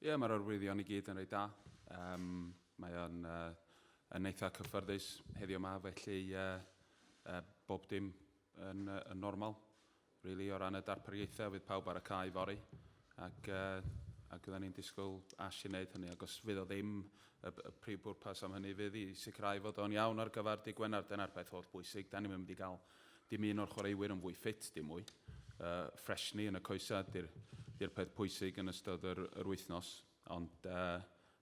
Ie, mae'r arwyddion I gyd yn rhaid da. Mae o'n yn eitha cyffyrddus heddiw yma, felly bob dim yn normal. Really, o ran y darpariaethau, fydd pawb ar y cae fori. Ac oedden ni'n disgwyl Ash I wneud hynny, ac os fydd o ddim y prif bwrpas am hynny fydd I sicrhau fod o'n iawn ar gyfer dydd Gwener. Dyna'r beth holl bwysig. Da ni'n mynd I gael dim un o'r chwaraewyr yn fwy ffit, dim mwy. Freshni yn y coesa, di'r peth pwysig yn ystod yr wythnos. Ond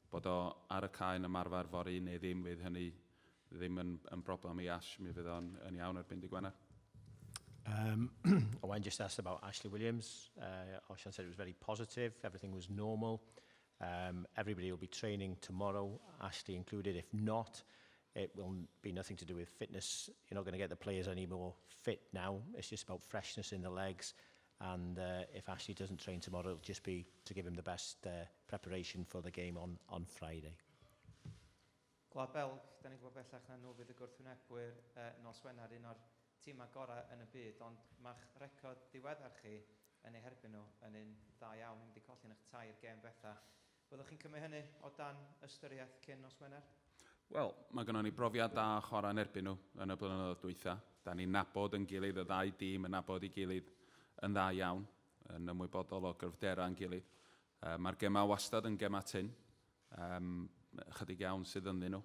bod o ar y cae yn ymarfer fori neu ddim fydd hynny ddim yn broblem I Ash. Mi fydd o'n iawn erbyn dydd Gwener. Owen just asked about Ashley Williams. Osian said it was very positive, everything was normal. Everybody will be training tomorrow, Ashley included. If not, it will be nothing to do with fitness. You're not going to get the players any more fit now. It's just about freshness in the legs. And if Ashley doesn't train tomorrow, it'll just be to give him the best preparation for the game on Friday. Gwlad Belg, da ni'n gwybod bellach na nhw fydd y gwrthwynebwyr nos Wener, un o'r tîmau gorau yn y byd, ond mae'ch record diweddar chi yn ei herbyn nhw yn un dda iawn. Ni'n wedi colli'n eich tair gêm betha. Byddwch chi'n cymryd hynny o dan ystyriaeth cyn nos Wener? Wel, mae gennym ni brofiad da chwarae yn erbyn nhw yn y blynyddoedd dwytha. Da ni'n nabod yn gilydd, y ddau dîm yn nabod I gilydd yn dda iawn, yn ymwybodol o gryfderau yn gilydd. Mae'r gemau wastad yn gemau tyn, chydig iawn sydd ynddyn nhw.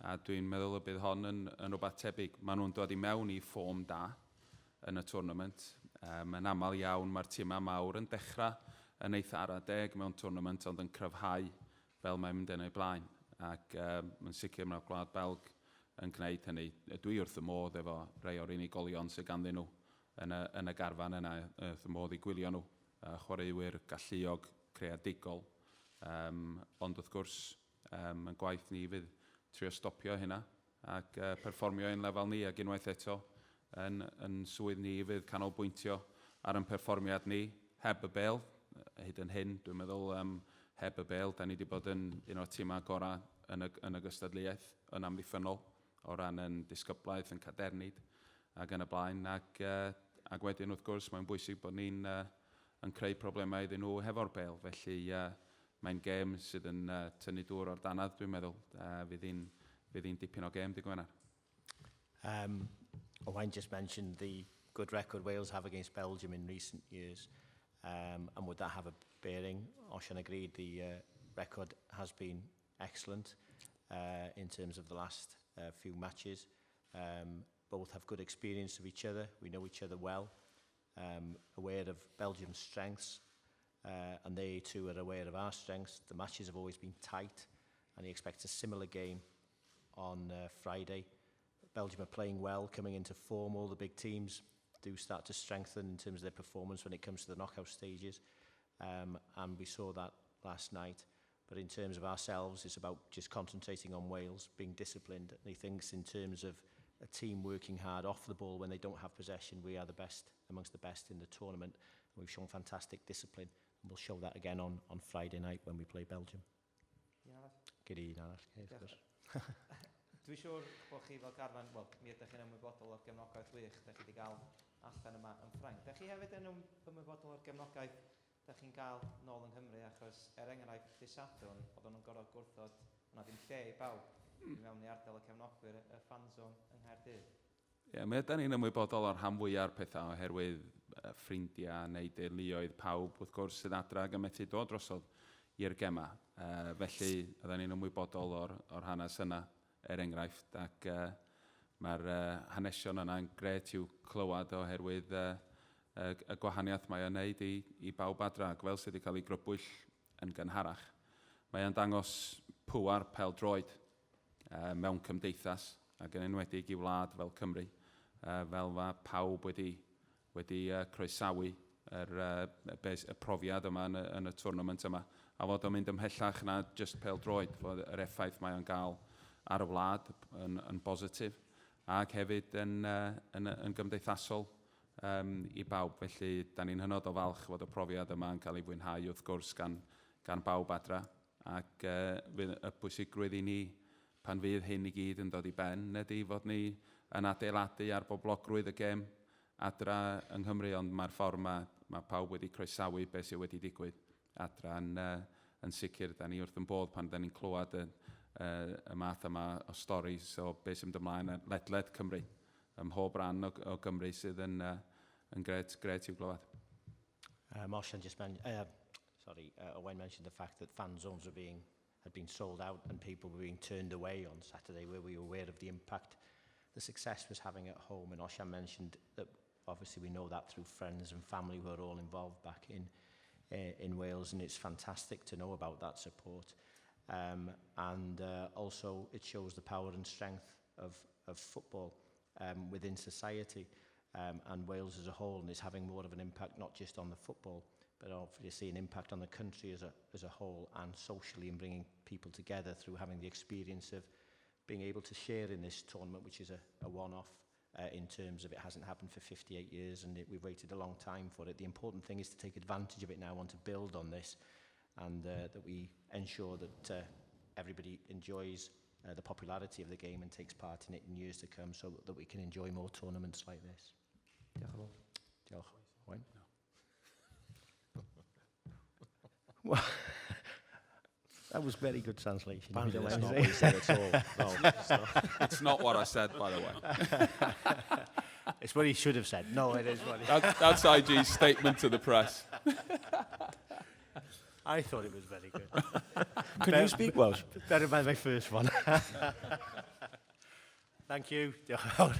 A dwi'n meddwl y bydd hon yn rhywbeth tebyg. Maen nhw'n dod I mewn I ffom da yn y tournament. Yn aml iawn mae'r tîmau mawr yn dechrau yn eitha ar a deg mewn tournament ond yn cryfhau fel mae'n mynd yn ei blaen. Ac yn sicr mae'r Gwlad Belg yn gwneud hynny. Dwi wrth y modd efo rhai o'r unigolion sydd ganddyn nhw yn y garfan yna, wrth y modd I gwylio nhw. Chwaraewyr galluog, creadigol. Ond wrth gwrs, yn gwaith ni fydd trio stopio hynna ac perfformio yn lefel ni ac unwaith eto yn swydd ni fydd canolbwyntio ar yn perfformiad ni heb y bel, hyd yn hyn dwi'n meddwl heb y bel, da ni wedi bod yn un o'r tîmau gorau yn y gystadleuaeth yn amddiffynol o ran yn disgyblaeth, yn cadernid ac yn y blaen ac wedyn wrth gwrs mae'n bwysig bod ni'n creu problemau iddyn nhw hefo'r bel, felly mae'n gêm sydd yn tynnu dŵr o'r danadd, dwi'n meddwl. Fydd hi'n dipyn o gêm, dydd Gwener. Owen just mentioned the good record Wales have against Belgium in recent years. And would that have a bearing? Osian agreed the record has been excellent in terms of the last few matches. Both have good experience of each other. We know each other well. Aware of Belgium's strengths. And they too are aware of our strengths. The matches have always been tight, and he expects a similar game on Friday. Belgium are playing well, coming into form. All the big teams do start to strengthen in terms of their performance when it comes to the knockout stages, and we saw that last night. But in terms of ourselves, it's about just concentrating on Wales, being disciplined. And he thinks in terms of a team working hard off the ball when they don't have possession, we are the best, amongst the best in the tournament. We've shown fantastic discipline. And we'll show that again on Friday night when we play Belgium. Gyda un arall. Dwi'n siŵr bod chi fel garfan, wel, mi ydych chi'n ymwybodol o'r gefnogaeth wych da chi wedi cael allan yma yn Ffrainc. Da chi hefyd yn ymwybodol o'r gefnogaeth da chi'n cael nôl yng Nghymru, achos enghraifft dydd Sadwrn, oedden nhw'n gorfod gwrthod, yna ddim lle I bawb, mewn I ardal y cefnogwyr, y fan zone yng Nghaerdydd. Ie, mi ydyn ni'n ymwybodol o'r rhan fwyaf pethau oherwydd ffrindiau neu deuluoedd pawb wrth gwrs sydd adra ac yn methu dod drosodd i'r gema. Felly, ydyn ni'n ymwybodol o'r hanes yna enghraifft ac mae'r hanesion yna'n gret i'w clywed oherwydd y gwahaniaeth mae o'n neud I bawb adra ac fel sydd wedi cael ei grybwyll yn gynharach. Mae o'n dangos pŵar pêl-droed mewn cymdeithas ac yn enwedig I wlad fel Cymru. Fel mae pawb wedi croesawu y profiad yma yn y tournament yma. A fod o'n mynd ymhellach na just pêl-droed, fod yr effaith mae o'n gael ar y wlad yn bositif ac hefyd yn gymdeithasol I bawb. Felly, da ni'n hynod o falch fod y profiad yma yn cael ei fwynhau wrth gwrs gan bawb adra. Ac y pwysigrwydd I ni pan fydd hyn I gyd yn dod I ben ydy fod ni yn adeiladu ar boblogrwydd y gêm adra yng Nghymru, ond mae'r ffordd mae pawb wedi croesawu beth sydd wedi digwydd adra yn sicr, da ni wrth yn bodd pan da ni'n clywed y math yma o storis o beth sy'n ymlaen ledled Cymru. Mhob ran o Gymru sydd yn gret i'w glywed. Osian just mentioned, Owen mentioned the fact that fan zones had been sold out and people were being turned away on Saturday. Were we aware of the impact the success was having at home? And Osian mentioned that obviously we know that through friends and family who are all involved back in Wales, and it's fantastic to know about that support. Also it shows the power and strength of football within society, and Wales as a whole, and is having more of an impact not just on the football, but obviously an impact on the country as a whole, and socially, in bringing people together through having the experience of being able to share in this tournament, which is a one-off in terms of it hasn't happened for 58 years and we've waited a long time for it. The important thing is to take advantage of it now and to build on this, and that we ensure that everybody enjoys the popularity of the game and takes part in it in years to come, so that we can enjoy more tournaments like this. Diolch yn fawr. Diolch. Owen? That was very good translation. That's not what he said at all. No, it's not. It's not what I said, by the way. It's what he should have said. No, it is what he... That's IG's statement to the press. I thought it was very good. Can you speak Welsh? Better than my first one. Thank you. Diolch yn fawr.